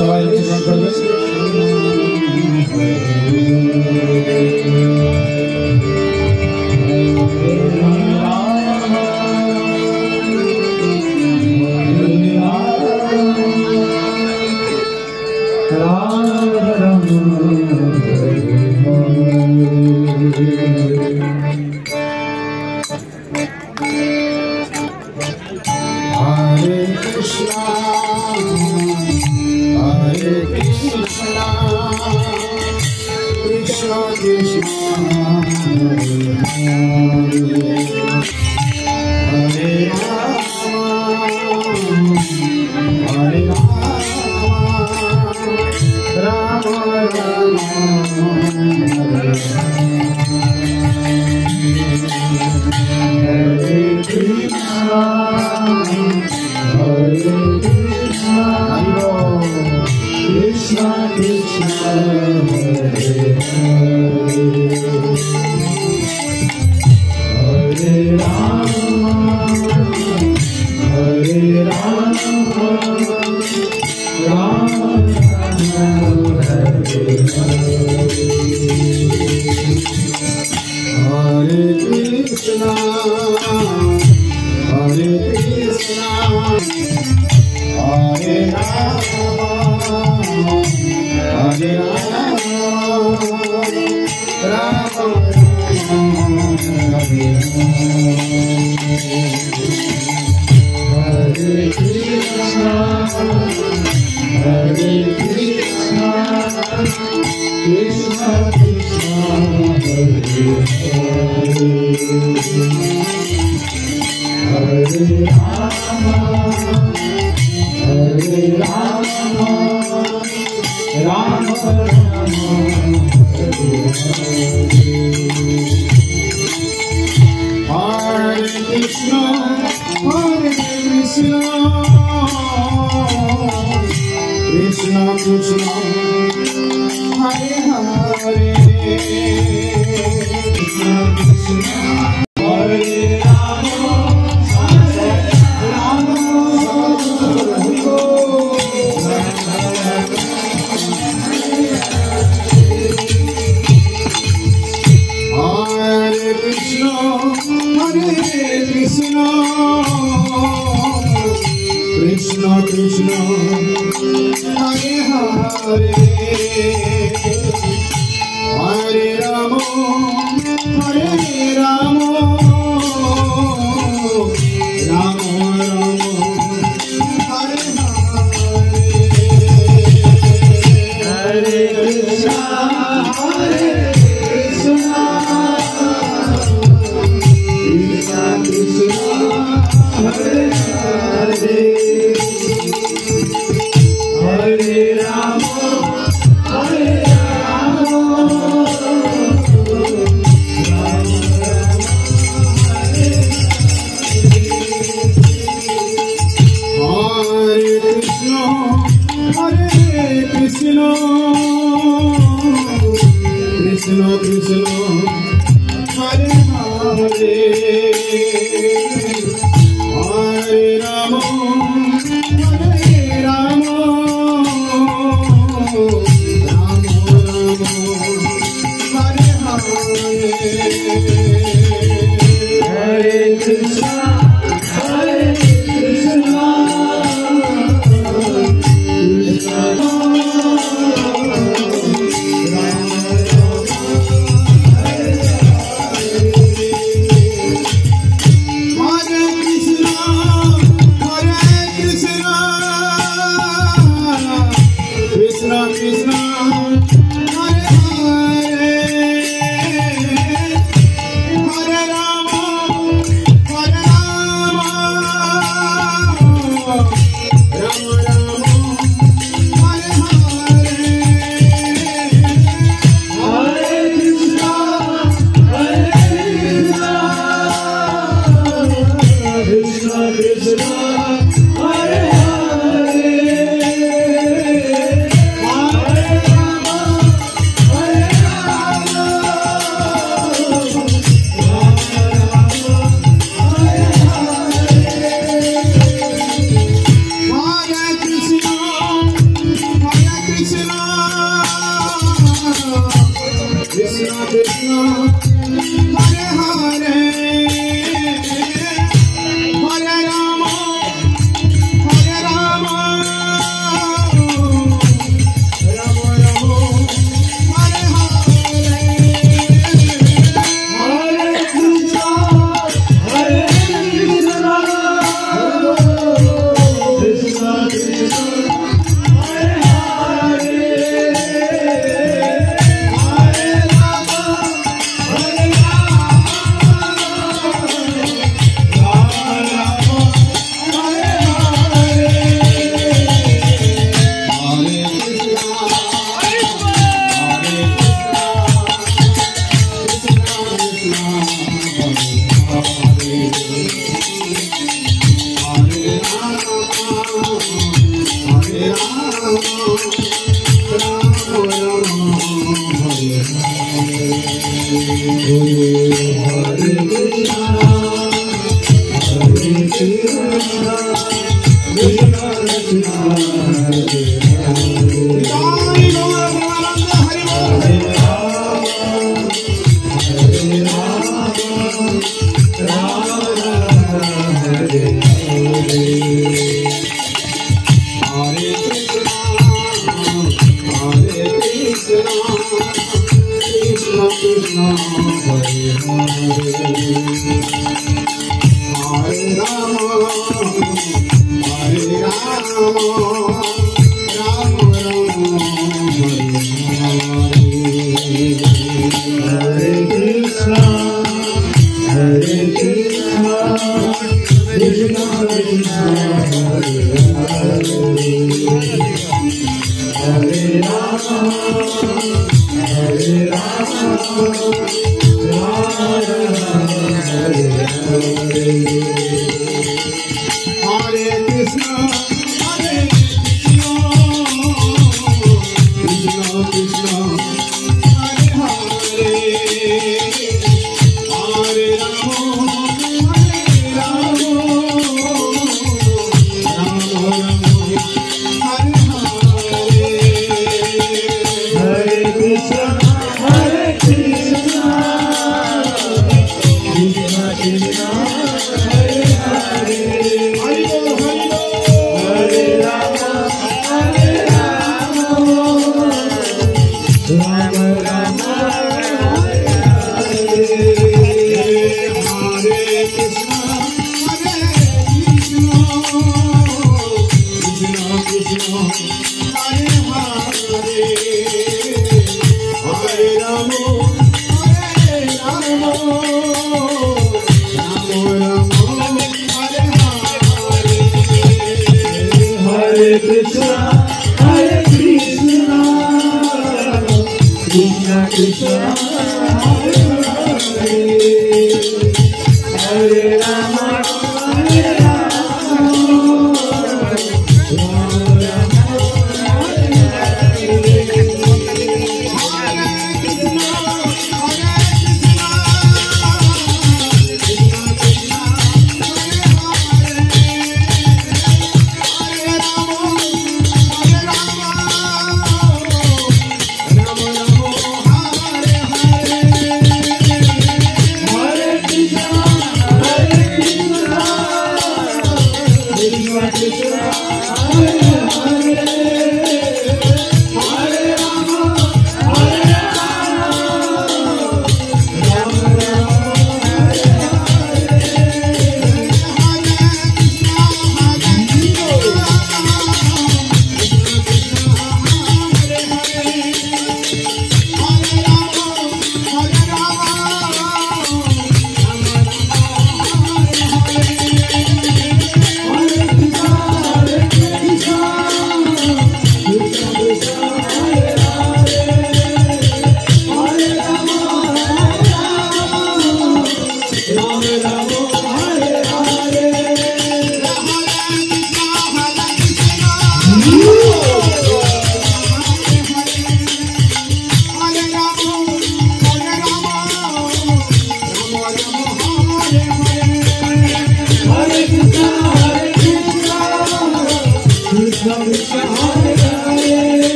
সবাই অংশগ্রহণ করবেন।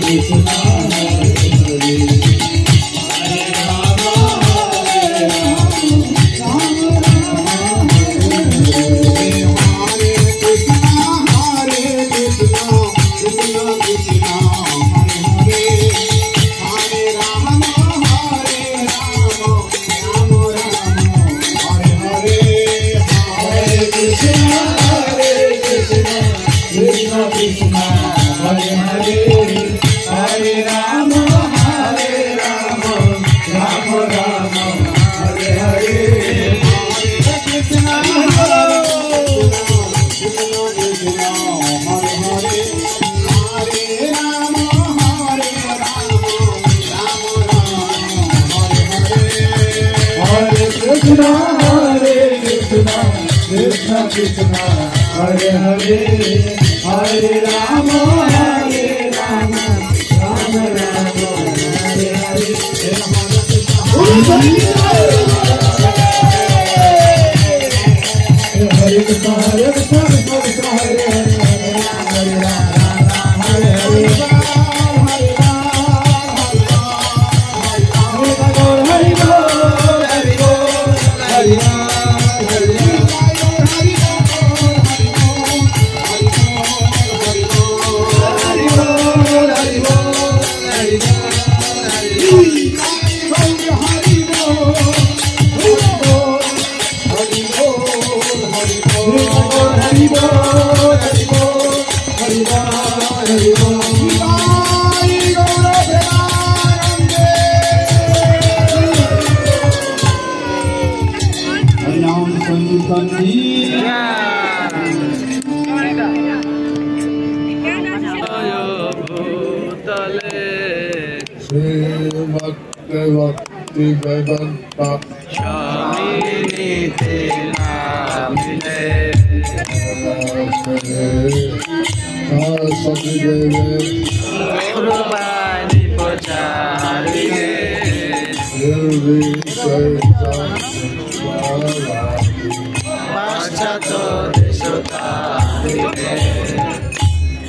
Krishna Krishna Hare Hare Hare Rama Rama Rama Hare Hare Hare Krishna Hare Krishna Krishna Krishna Hare Hare Hare Rama Hare Hare Bhakti Vedanta Swami Namine Saraswati Devi Guruvani Pacharine Nirvi Chaitanya Pachato Deshotarine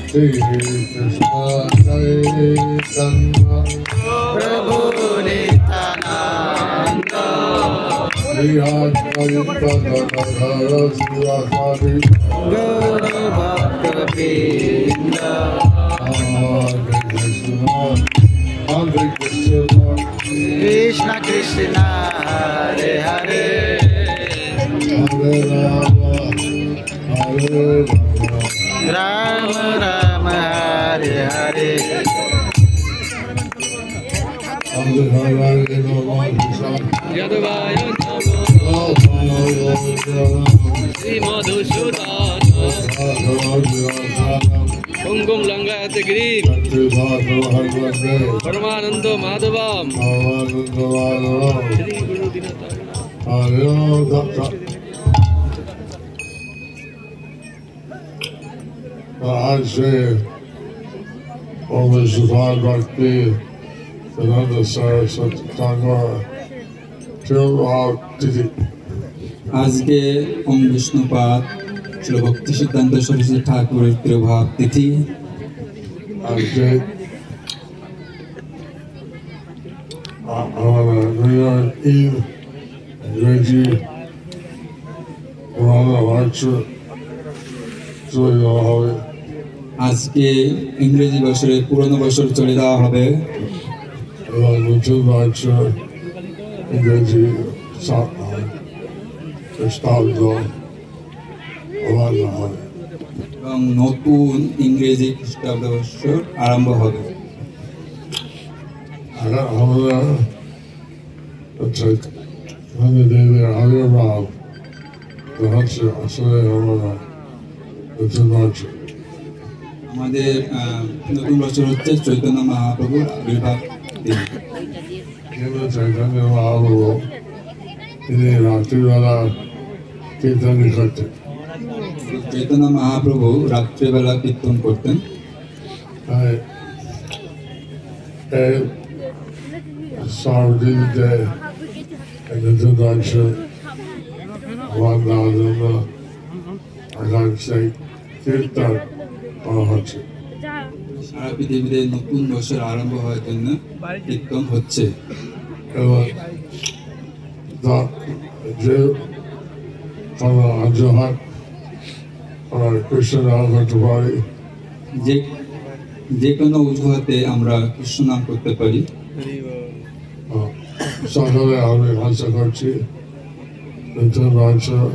Shri Krishna Chaitanya Prabhu Nityananda Shri Advaita Gadadhara Sivasadi Gaura Bhakta Vinda Hare Krishna Krishna Krishna Hare Hare Hare Rama Hare Rama Rama Hare Hare Yadavaya Namo Sri Madhusudana Kungum Langayate Girim Paramananda Madhavam Sri Guru Dinatha आज से ओम सुभान भक्ति Vedanta Saraswati Thakur Tirobhav Tithi আজকে ওম বিষ্ণুপাদ শ্রী ভক্তি সিদ্ধান্ত সরস্বতী ঠাকুরের তিরোভাব তিথি আজকে আমাদের ঈদ ইংরেজি পুরানো বছর চলে যাওয়া হবে আজকে ইংরেজি বছরের পুরনো বছর চলে যাওয়া হবে এবং নতুন বছর ইংরেজি খ্রিস্টাব্দ আরম্ভ হবে এবং নতুন ইংরেজি খ্রিস্টাব্দ বছর আরম্ভ হবে আমরা দেবের আবির্ভাব হচ্ছে আসলে আমরা নতুন বছর আমাদের নতুন বছর হচ্ছে চৈতন্য মহাপ্রভুর আবির্ভাব দিন কিন্তু চৈতন্য মহাপ্রভু তিনি রাত্রিবেলা কীর্তন করতেন চৈতন্য মহাপ্রভু রাত্রিবেলা কীর্তন করতেন তাই এই সার্বজনীতে নতুন বছর আমার দেওয়ার জন্য আকাঙ্ক্ষা কীর্তন করা হচ্ছে সারা পৃথিবীতে নতুন বছর আরম্ভ হওয়ার জন্য কীর্তন হচ্ছে এবং যে কোনো অজুহাত আমরা কৃষ্ণ নাম করতে পারি যে কোনো অজুহাতে আমরা কৃষ্ণ নাম করতে পারি সকলে আমি আশা করছি নতুন বছর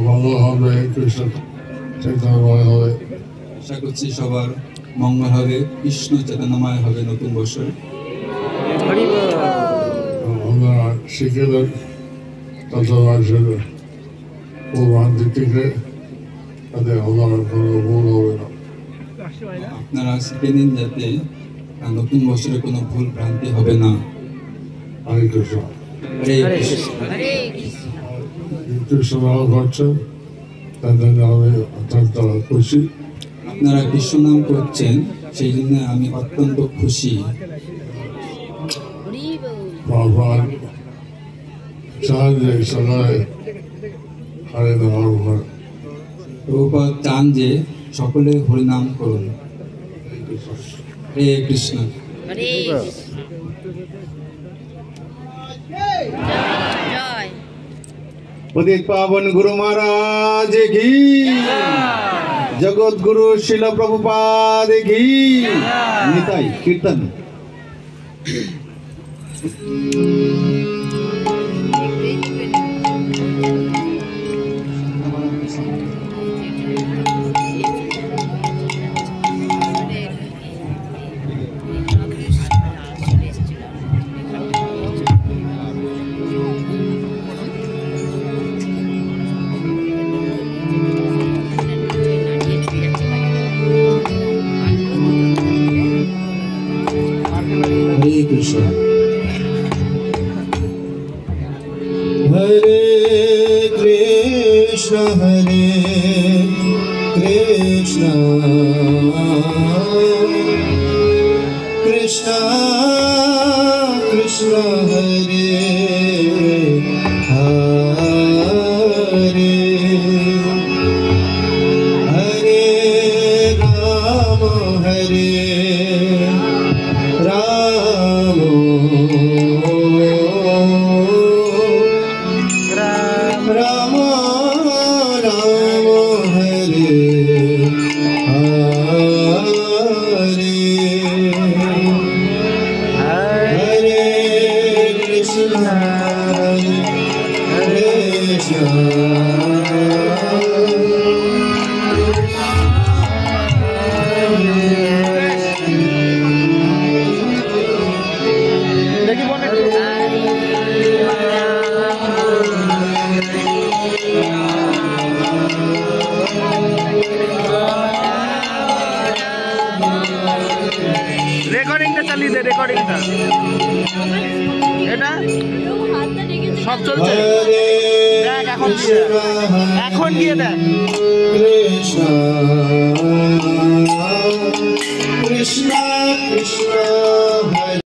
মঙ্গল হবে কৃষ্ণ চৈতন্যময় হবে আশা করছি সবার মঙ্গল হবে কৃষ্ণ চেতনাময় হবে নতুন বছর আমরা শিখেলেন তত বছর ভ্রান্তি থেকে তাতে আমার কোনো ভুল হবে না আপনারা শিখে নিন যাতে নতুন বছরে কোনো ভুল ভ্রান্তি হবে না হরে কৃষ্ণ হরে কৃষ্ণ। কৃষ্ণ নাম করছেন তার জন্য আমি অত্যন্ত খুশি। আপনারা কৃষ্ণ নাম করছেন সেই জন্য আমি অত্যন্ত খুশি। ভগবান চান যে সবাই হরে নাম করে। প্রভুপাদ চান যে সকলে হরিনাম করুন। হরে কৃষ্ণ। पतित पावन गुरु महाराज की, जगत गुरु शिल प्रभुपाद की। निताई कीर्तन। हरे कृष्ण। हरे कृष्ण हरे कृष्ण कृष्ण कृष्ण हरे हरे हरे राम राम राम हरे हरे हरे कृष्ण রেকর্ডিংটা চালিয়ে দে, রেকর্ডিংটা এটা সব চলছে। দেখ এখন গিয়ে দেখ। कृष्ण कृष्ण